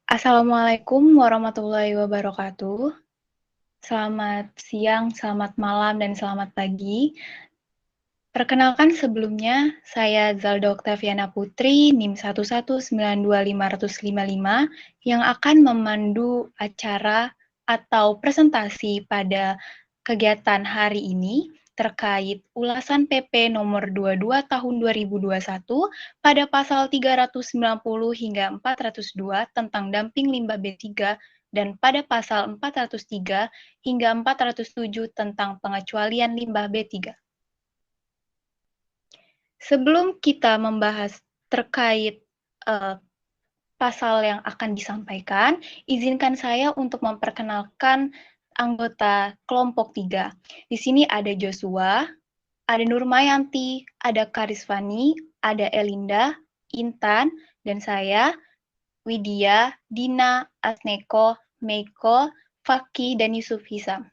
Assalamualaikum warahmatullahi wabarakatuh. Selamat siang, selamat malam, dan selamat pagi. Perkenalkan sebelumnya, saya Zalda Oktaviana Putri, NIM 1192555, yang akan memandu acara atau presentasi pada kegiatan hari ini terkait ulasan PP nomor 22 tahun 2021 pada pasal 390 hingga 402 tentang damping limbah B3 dan pada pasal 403 hingga 407 tentang pengecualian limbah B3. Sebelum kita membahas terkait pasal yang akan disampaikan, izinkan saya untuk memperkenalkan anggota kelompok 3. Di sini ada Joshua, ada Nurmayanti, ada Karisvani, ada Elinda, Intan, dan saya, Widya, Dina, Asneko, Meiko, Faki, dan Yusuf Hisam.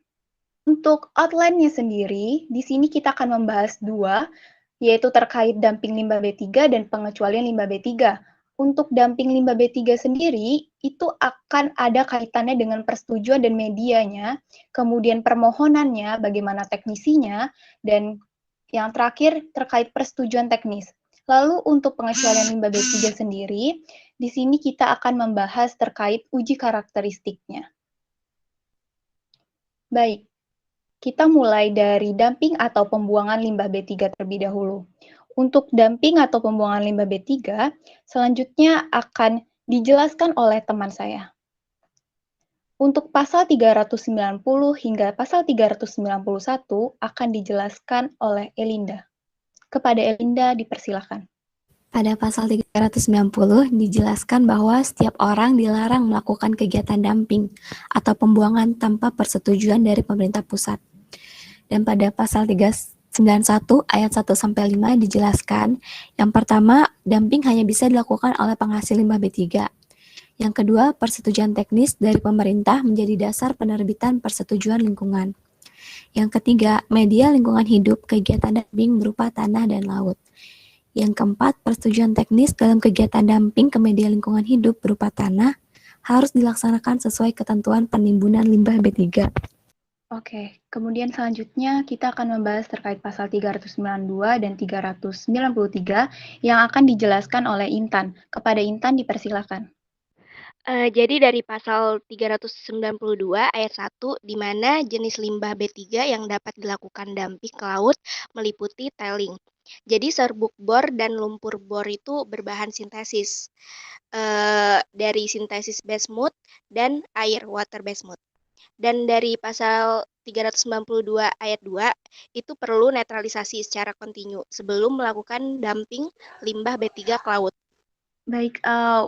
Untuk outline-nya sendiri, di sini kita akan membahas dua, yaitu terkait damping limbah B3 dan pengecualian limbah B3. Untuk damping limbah B3 sendiri, itu akan ada kaitannya dengan persetujuan dan medianya, kemudian permohonannya, bagaimana teknisinya, dan yang terakhir terkait persetujuan teknis. Lalu untuk pengecualian limbah B3 sendiri, di sini kita akan membahas terkait uji karakteristiknya. Baik, kita mulai dari damping atau pembuangan limbah B3 terlebih dahulu. Untuk damping atau pembuangan limbah B3, selanjutnya akan dijelaskan oleh teman saya. Untuk pasal 390 hingga pasal 391 akan dijelaskan oleh Elinda. Kepada Elinda dipersilakan. Pada pasal 390 dijelaskan bahwa setiap orang dilarang melakukan kegiatan dumping atau pembuangan tanpa persetujuan dari pemerintah pusat. Dan pada pasal 391 ayat 1-5 dijelaskan, yang pertama, dumping hanya bisa dilakukan oleh penghasil limbah B3. Yang kedua, persetujuan teknis dari pemerintah menjadi dasar penerbitan persetujuan lingkungan. Yang ketiga, media lingkungan hidup kegiatan dumping berupa tanah dan laut. Yang keempat, persetujuan teknis dalam kegiatan dumping ke media lingkungan hidup berupa tanah harus dilaksanakan sesuai ketentuan penimbunan limbah B3. Oke, kemudian selanjutnya kita akan membahas terkait pasal 392 dan 393 yang akan dijelaskan oleh Intan. Kepada Intan dipersilakan. Jadi dari pasal 392 ayat 1, di mana jenis limbah B3 yang dapat dilakukan dumping ke laut meliputi tailing. Jadi serbuk bor dan lumpur bor itu berbahan sintesis dari sintesis bismut dan air water bismut. Dan dari pasal 392 ayat 2 itu perlu netralisasi secara kontinu sebelum melakukan dumping limbah B3 ke laut. Baik,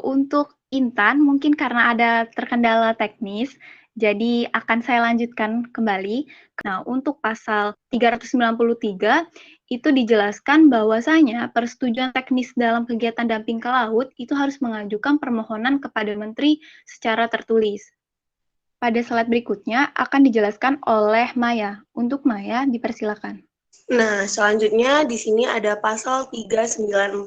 untuk Intan, mungkin karena ada terkendala teknis, jadi akan saya lanjutkan kembali. Nah, untuk pasal 393, itu dijelaskan bahwasanya persetujuan teknis dalam kegiatan dumping ke laut itu harus mengajukan permohonan kepada Menteri secara tertulis. Pada slide berikutnya akan dijelaskan oleh Maya. Untuk Maya, dipersilakan. Nah, selanjutnya di sini ada pasal 394.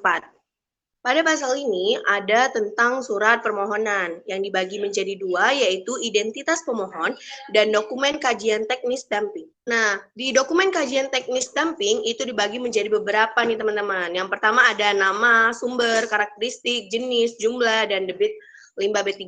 Pada pasal ini ada tentang surat permohonan yang dibagi menjadi dua, yaitu identitas pemohon dan dokumen kajian teknis dumping. Nah, di dokumen kajian teknis dumping itu dibagi menjadi beberapa nih teman-teman. Yang pertama ada nama, sumber, karakteristik, jenis, jumlah, dan debit limbah B3.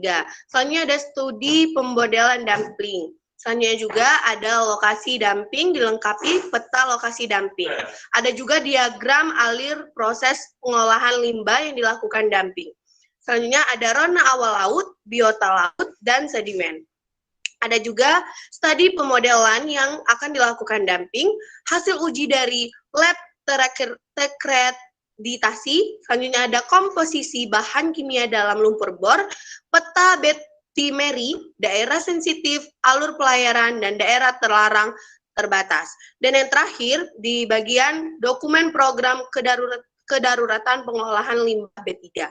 Selanjutnya ada studi pemmodelan dumping. Selanjutnya juga ada lokasi dumping, dilengkapi peta lokasi dumping. Ada juga diagram alir proses pengolahan limbah yang dilakukan dumping. Selanjutnya ada rona awal laut, biota laut, dan sedimen. Ada juga studi pemodelan yang akan dilakukan dumping, hasil uji dari lab terakreditasi. Selanjutnya ada komposisi bahan kimia dalam lumpur bor, peta Timeri, daerah sensitif, alur pelayaran, dan daerah terlarang terbatas. Dan yang terakhir, di bagian dokumen program kedaruratan pengolahan limbah B3.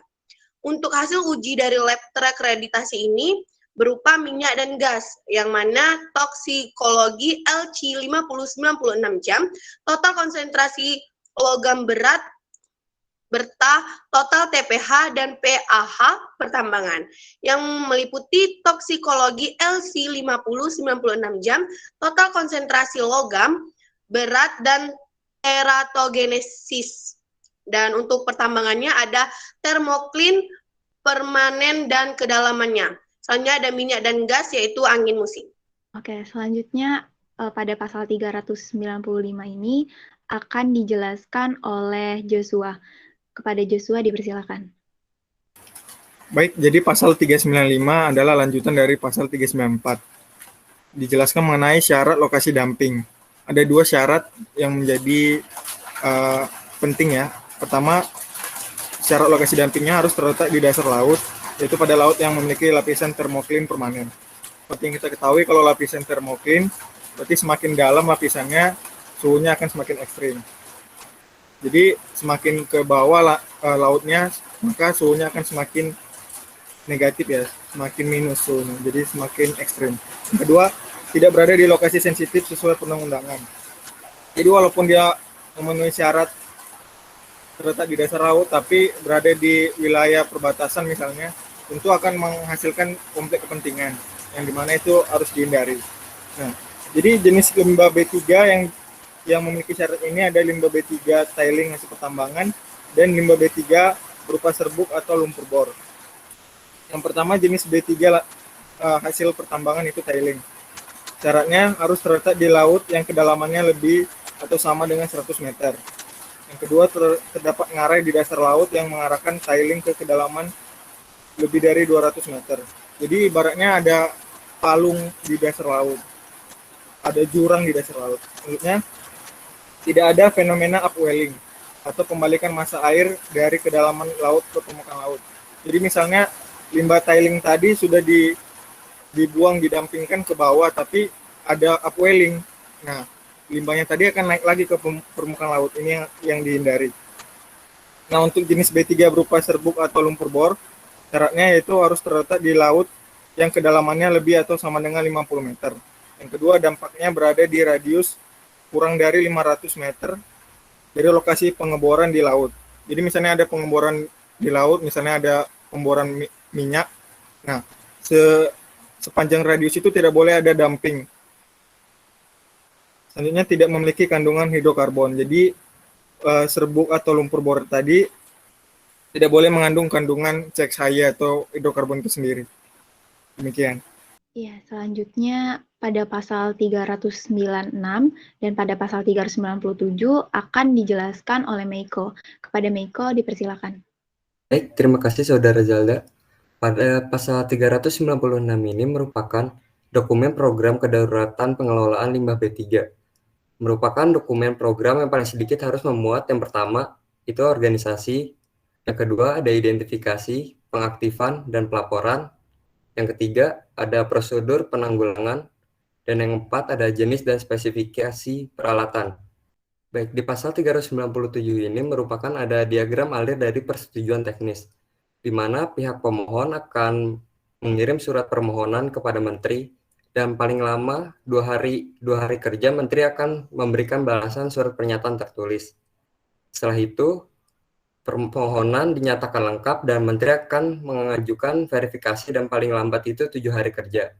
Untuk hasil uji dari lab terakreditasi ini berupa minyak dan gas, yang mana toksikologi LC 50-96 jam, total konsentrasi logam berat berta total TPH dan PAH pertambangan yang meliputi toksikologi LC 50-96 jam, total konsentrasi logam, berat, dan teratogenesis. Dan untuk pertambangannya ada termoklin, permanen, dan kedalamannya. Selanjutnya ada minyak dan gas, yaitu angin musim. Oke, selanjutnya pada pasal 395 ini akan dijelaskan oleh Joshua. Kepada Joshua dipersilakan. Baik, jadi pasal 395 adalah lanjutan dari pasal 394. Dijelaskan mengenai syarat lokasi dumping. Ada dua syarat yang menjadi penting ya. Pertama, syarat lokasi dumpingnya harus terletak di dasar laut, yaitu pada laut yang memiliki lapisan termoklin permanen. Seperti yang kita ketahui, kalau lapisan termoklin, berarti semakin dalam lapisannya, suhunya akan semakin ekstrim. Jadi semakin ke bawah lautnya, maka suhunya akan semakin negatif ya, semakin minus suhunya, jadi semakin ekstrim. Yang kedua, tidak berada di lokasi sensitif sesuai perundang-undangan. Jadi walaupun dia memenuhi syarat terletak di dasar laut, tapi berada di wilayah perbatasan misalnya, tentu akan menghasilkan konflik kepentingan, yang dimana itu harus dihindari. Nah, jadi jenis limbah B3 yang memiliki syarat ini ada limbah B3 tiling hasil pertambangan dan limbah B3 berupa serbuk atau lumpur bor. Yang pertama jenis B3 hasil pertambangan itu tiling. Syaratnya harus terletak di laut yang kedalamannya lebih atau sama dengan 100 meter. Yang kedua, terdapat ngarai di dasar laut yang mengarahkan tiling ke kedalaman lebih dari 200 meter. Jadi ibaratnya ada palung di dasar laut, ada jurang di dasar laut. Maksudnya tidak ada fenomena upwelling atau pembalikan massa air dari kedalaman laut ke permukaan laut. Jadi misalnya limbah tiling tadi sudah dibuang, didampingkan ke bawah, tapi ada upwelling. Nah, limbahnya tadi akan naik lagi ke permukaan laut. Ini yang dihindari. Nah, untuk jenis B3 berupa serbuk atau lumpur bor, syaratnya yaitu harus terletak di laut yang kedalamannya lebih atau sama dengan 50 meter. Yang kedua, dampaknya berada di radius kurang dari 500 meter dari lokasi pengeboran di laut. Jadi misalnya ada pengeboran di laut, misalnya ada pemboran minyak. Nah, sepanjang radius itu tidak boleh ada dumping. Selanjutnya tidak memiliki kandungan hidrokarbon. Jadi serbuk atau lumpur bor tadi tidak boleh mengandung kandungan CXHY atau hidrokarbon itu sendiri. Demikian. Iya, selanjutnya pada pasal 396 dan pada pasal 397 akan dijelaskan oleh Meiko. Kepada Meiko dipersilakan. Baik, terima kasih Saudara Zalda. Pada pasal 396 ini merupakan dokumen program kedaruratan pengelolaan limbah B3. Merupakan dokumen program yang paling sedikit harus memuat yang pertama, itu organisasi. Yang kedua, ada identifikasi, pengaktifan, dan pelaporan. Yang ketiga, ada prosedur penanggulangan. Dan yang keempat, ada jenis dan spesifikasi peralatan. Baik, di pasal 397 ini merupakan ada diagram alir dari persetujuan teknis, di mana pihak pemohon akan mengirim surat permohonan kepada Menteri, dan paling lama 2 hari kerja Menteri akan memberikan balasan surat pernyataan tertulis. Setelah itu, permohonan dinyatakan lengkap dan Menteri akan mengajukan verifikasi dan paling lambat itu 7 hari kerja.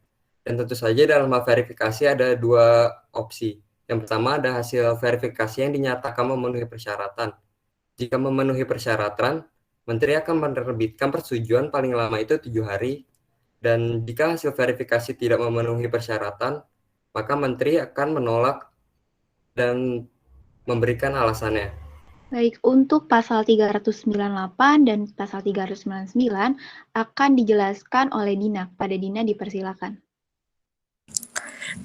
Dan tentu saja dalam verifikasi ada 2 opsi. Yang pertama ada hasil verifikasi yang dinyatakan memenuhi persyaratan. Jika memenuhi persyaratan, Menteri akan menerbitkan persetujuan paling lama itu 7 hari. Dan jika hasil verifikasi tidak memenuhi persyaratan, maka Menteri akan menolak dan memberikan alasannya. Baik, untuk pasal 398 dan pasal 399 akan dijelaskan oleh Dina. Pada Dina dipersilakan.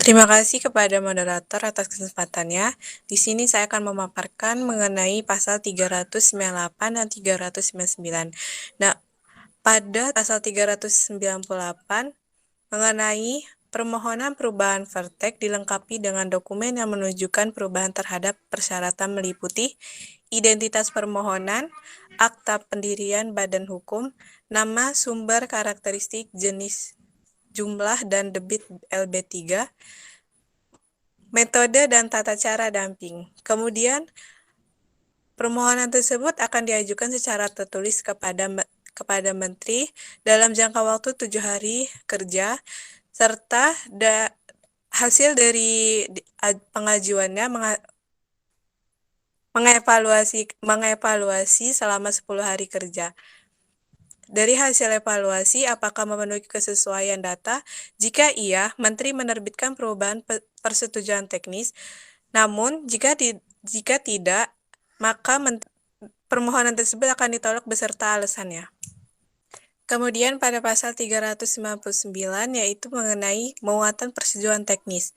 Terima kasih kepada moderator atas kesempatannya. Di sini saya akan memaparkan mengenai pasal 398 dan 399. Nah, pada pasal 398 mengenai permohonan perubahan vertek dilengkapi dengan dokumen yang menunjukkan perubahan terhadap persyaratan meliputi identitas permohonan, akta pendirian badan hukum, nama, sumber, karakteristik, jenis, jumlah, dan debit LB3, metode dan tata cara dumping. Kemudian, Permohonan tersebut akan diajukan secara tertulis kepada Menteri dalam jangka waktu 7 hari kerja, serta hasil dari pengajuannya mengevaluasi selama 10 hari kerja. Dari hasil evaluasi, apakah memenuhi kesesuaian data? Jika iya, Menteri menerbitkan perubahan persetujuan teknis. Namun, jika tidak, maka permohonan tersebut akan ditolak beserta alasannya. Kemudian pada pasal 399 yaitu mengenai muatan persetujuan teknis.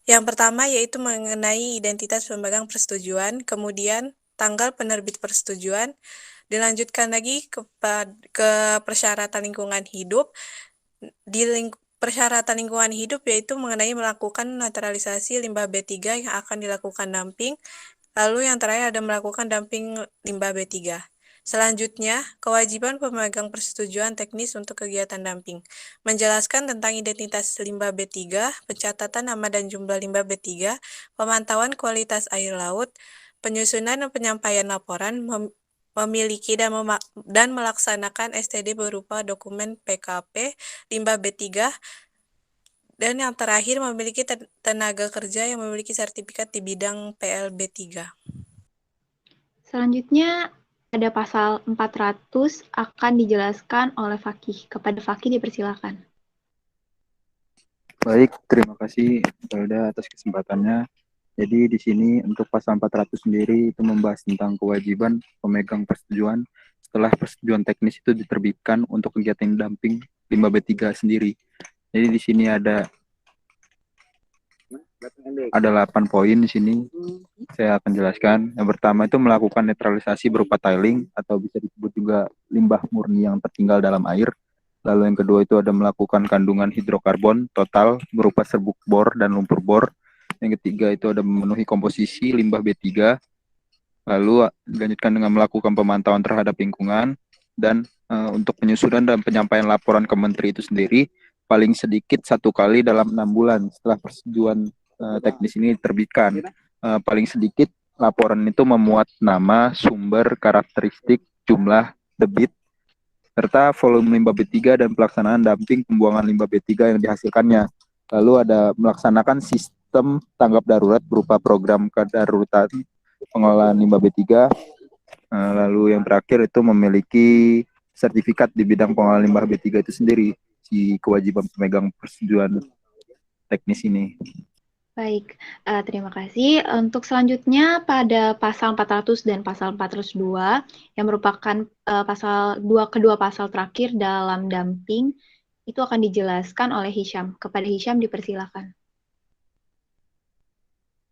Yang pertama yaitu mengenai identitas pemegang persetujuan, kemudian tanggal penerbit persetujuan, dilanjutkan lagi ke persyaratan lingkungan hidup. Persyaratan lingkungan hidup yaitu mengenai melakukan naturalisasi limbah B3 yang akan dilakukan damping. Lalu yang terakhir ada melakukan damping limbah B3. Selanjutnya, kewajiban pemegang persetujuan teknis untuk kegiatan damping. Menjelaskan tentang identitas limbah B3, pencatatan nama dan jumlah limbah B3, pemantauan kualitas air laut, penyusunan dan penyampaian laporan, memiliki dan melaksanakan STD berupa dokumen PKP limbah B3, dan yang terakhir memiliki tenaga kerja yang memiliki sertifikat di bidang PLB3. Selanjutnya ada pasal 400 akan dijelaskan oleh Fakih. Kepada Fakih dipersilakan. Baik, terima kasih Zelda atas kesempatannya. Jadi di sini untuk pasal 400 sendiri itu membahas tentang kewajiban pemegang persetujuan setelah persetujuan teknis itu diterbitkan untuk kegiatan damping limbah B3 sendiri. Jadi di sini ada 8 poin di sini. Saya akan jelaskan. Yang pertama itu melakukan netralisasi berupa tiling atau bisa disebut juga limbah murni yang tertinggal dalam air. Lalu yang kedua itu ada melakukan kandungan hidrokarbon total berupa serbuk bor dan lumpur bor. Yang ketiga itu ada memenuhi komposisi limbah B3. Lalu dilanjutkan dengan melakukan pemantauan terhadap lingkungan dan untuk penyusunan dan penyampaian laporan ke Menteri itu sendiri paling sedikit 1 kali dalam 6 bulan setelah persetujuan teknis ini diterbitkan. Paling sedikit laporan itu memuat nama, sumber, karakteristik, jumlah, debit, serta volume limbah B3 dan pelaksanaan damping pembuangan limbah B3 yang dihasilkannya. Lalu ada melaksanakan sistem tanggap darurat berupa program kedaruratan pengelolaan limbah B3. Lalu yang terakhir itu memiliki sertifikat di bidang pengelolaan limbah B3 itu sendiri, si kewajiban pemegang persetujuan teknis ini. Baik, terima kasih. Untuk selanjutnya pada pasal 400 dan pasal 402 yang merupakan kedua pasal terakhir dalam damping itu akan dijelaskan oleh Hisham. Kepada Hisham dipersilakan.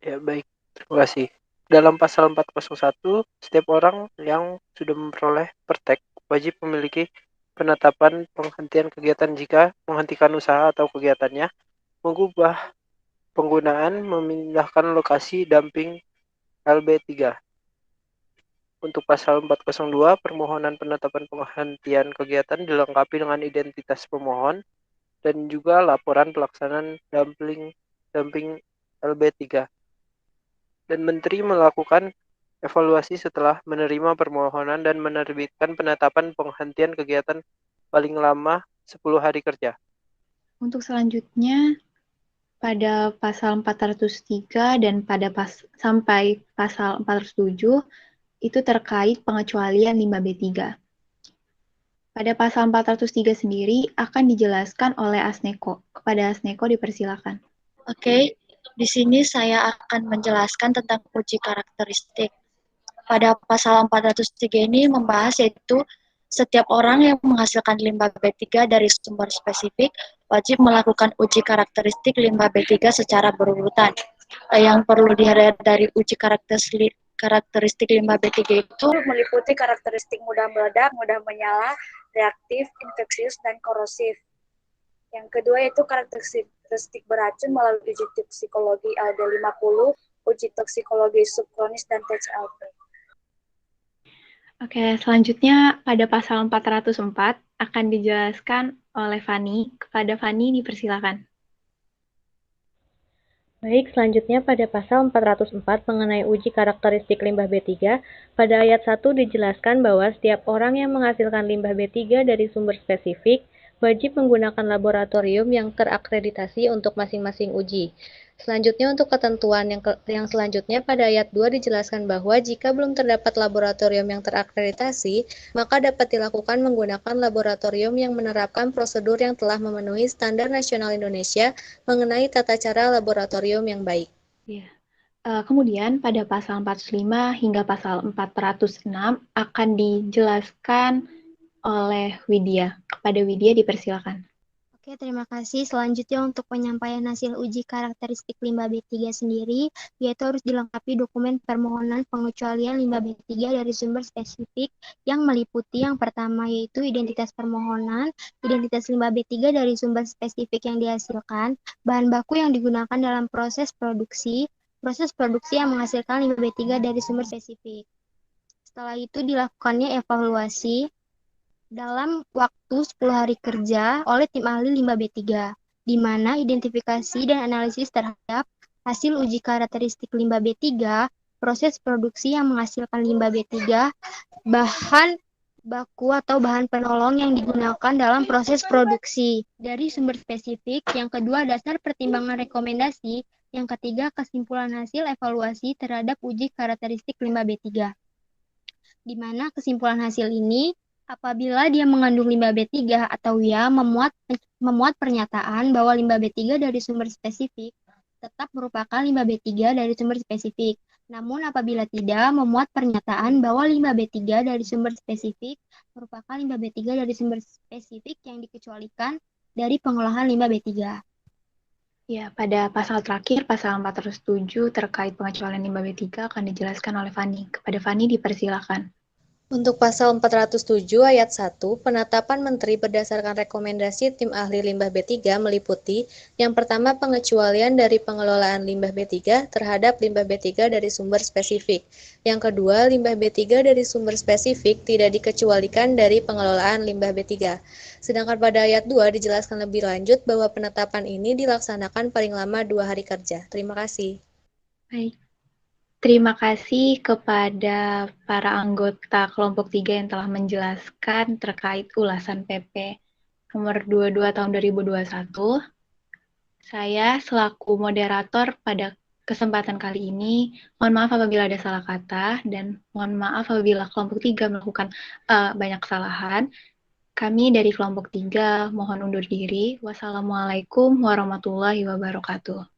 Ya, baik. Terima kasih. Dalam pasal 401, setiap orang yang sudah memperoleh pertek wajib memiliki penetapan penghentian kegiatan jika menghentikan usaha atau kegiatannya, mengubah penggunaan, memindahkan lokasi damping LB3. Untuk pasal 402, permohonan penetapan penghentian kegiatan dilengkapi dengan identitas pemohon dan juga laporan pelaksanaan damping LB3. Dan Menteri melakukan evaluasi setelah menerima permohonan dan menerbitkan penetapan penghentian kegiatan paling lama 10 hari kerja. Untuk selanjutnya pada pasal 403 dan sampai pasal 407 itu terkait pengecualian limbah B3. Pada pasal 403 sendiri akan dijelaskan oleh Asneko. Kepada Asneko dipersilakan. Oke, di sini saya akan menjelaskan tentang uji karakteristik. Pada pasal 403 ini membahas yaitu setiap orang yang menghasilkan limbah B3 dari sumber spesifik wajib melakukan uji karakteristik limbah B3 secara berurutan. Yang perlu dilihat dari uji karakteristik limbah B3 itu meliputi karakteristik mudah meledak, mudah menyala, reaktif, infeksius, dan korosif. Yang kedua yaitu karakteristik beracun melalui uji toksikologi LD50, uji toksikologi subkronis, dan TCLP. Oke, selanjutnya pada pasal 404 akan dijelaskan oleh Fani. Kepada Fani dipersilakan. Baik, selanjutnya pada pasal 404 mengenai uji karakteristik limbah B3, pada ayat 1 dijelaskan bahwa setiap orang yang menghasilkan limbah B3 dari sumber spesifik wajib menggunakan laboratorium yang terakreditasi untuk masing-masing uji. Selanjutnya untuk ketentuan yang selanjutnya pada ayat 2 dijelaskan bahwa jika belum terdapat laboratorium yang terakreditasi, maka dapat dilakukan menggunakan laboratorium yang menerapkan prosedur yang telah memenuhi standar nasional Indonesia mengenai tata cara laboratorium yang baik. Ya. Kemudian pada pasal 405 hingga pasal 406 akan dijelaskan oleh Widya. Kepada Widya dipersilakan. Oke, terima kasih. Selanjutnya untuk penyampaian hasil uji karakteristik limbah B3 sendiri, yaitu harus dilengkapi dokumen permohonan pengecualian limbah B3 dari sumber spesifik yang meliputi yang pertama yaitu identitas permohonan, identitas limbah B3 dari sumber spesifik yang dihasilkan, bahan baku yang digunakan dalam proses produksi yang menghasilkan limbah B3 dari sumber spesifik. Setelah itu dilakukannya evaluasi dalam waktu 10 hari kerja oleh tim ahli limbah B3, di mana identifikasi dan analisis terhadap hasil uji karakteristik limbah B3, proses produksi yang menghasilkan limbah B3, bahan baku atau bahan penolong yang digunakan dalam proses produksi dari sumber spesifik, yang kedua dasar pertimbangan rekomendasi, yang ketiga kesimpulan hasil evaluasi terhadap uji karakteristik limbah B3. Di mana kesimpulan hasil ini apabila dia mengandung limbah B3 atau ya memuat pernyataan bahwa limbah B3 dari sumber spesifik tetap merupakan limbah B3 dari sumber spesifik. Namun apabila tidak memuat pernyataan bahwa limbah B3 dari sumber spesifik merupakan limbah B3 dari sumber spesifik yang dikecualikan dari pengolahan limbah B3. Ya, pada pasal terakhir, pasal 407 terkait pengecualian limbah B3 akan dijelaskan oleh Fani. Kepada Fani dipersilakan. Untuk pasal 407 ayat 1, penetapan menteri berdasarkan rekomendasi tim ahli limbah B3 meliputi yang pertama pengecualian dari pengelolaan limbah B3 terhadap limbah B3 dari sumber spesifik. Yang kedua, limbah B3 dari sumber spesifik tidak dikecualikan dari pengelolaan limbah B3. Sedangkan pada ayat 2 dijelaskan lebih lanjut bahwa penetapan ini dilaksanakan paling lama 2 hari kerja. Terima kasih. Baik. Terima kasih kepada para anggota kelompok 3 yang telah menjelaskan terkait ulasan PP nomor 22 tahun 2021. Saya selaku moderator pada kesempatan kali ini, mohon maaf apabila ada salah kata dan mohon maaf apabila kelompok 3 melakukan banyak kesalahan. Kami dari kelompok 3 mohon undur diri. Wassalamualaikum warahmatullahi wabarakatuh.